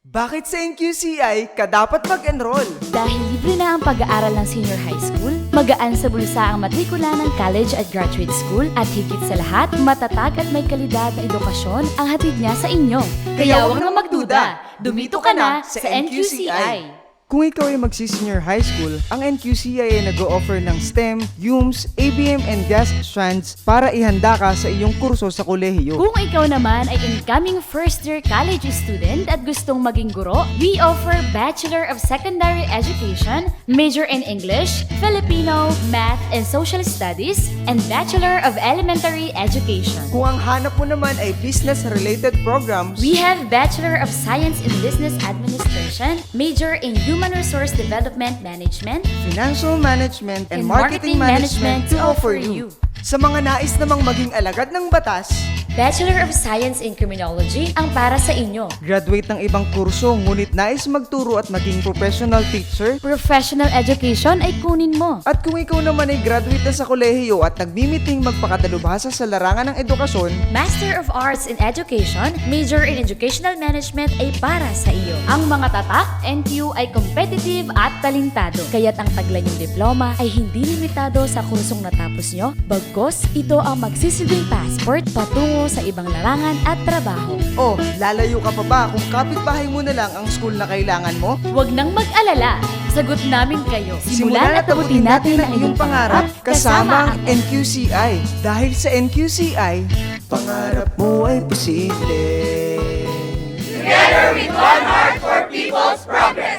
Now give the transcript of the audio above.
Bakit sa NQCI ka dapat mag-enroll? Dahil libre na ang pag-aaral ng senior high school, magaan sa bulsa ang matrikula ng college at graduate school, at higit sa lahat, matatag at may kalidad na edukasyon ang hatid niya sa inyo. Kaya huwag na magduda, dumito ka na sa NQCI! Kung ikaw ay magsi-senior high school, ang NQCI ay nag-o-offer ng STEM, UMS, ABM, and GAS strands para ihanda ka sa iyong kurso sa kolehiyo. Kung ikaw naman ay incoming first-year college student at gustong maging guro, we offer Bachelor of Secondary Education, major in English, Filipino, Math, and Social Studies, and Bachelor of Elementary Education. Kung ang hanap mo naman ay business-related programs, We have Bachelor of Science in Business Administration, major in Human Resource Development Management, financial management, and and marketing management to offer you. Sa mga nais namang maging alagad ng batas, Bachelor of Science in Criminology ang para sa inyo. graduate ng ibang kurso ngunit nais magturo at maging professional teacher, Professional education ay kunin mo. at kung ikaw naman ay graduate na sa kolehiyo at nagmimiting magpakadalubhasa sa larangan ng edukasyon, Master of Arts in Education, major in Educational Management ay para sa iyo. Ang mga tatak, NQ ay competitive at talintado. Kaya't ang taglan yung diploma ay hindi limitado sa kursong natapos nyo, bagkos ito ang magsisilbing passport patungo sa ibang larangan at trabaho. o lalayo ka pa ba kung kapitbahay mo na lang ang school na kailangan mo? Huwag nang mag-alala, sagot namin kayo. Simulan at abutin natin ang iyong pangarap kasama ang NQCI. Dahil sa NQCI, pangarap mo ay posible. Together with one heart for people's progress.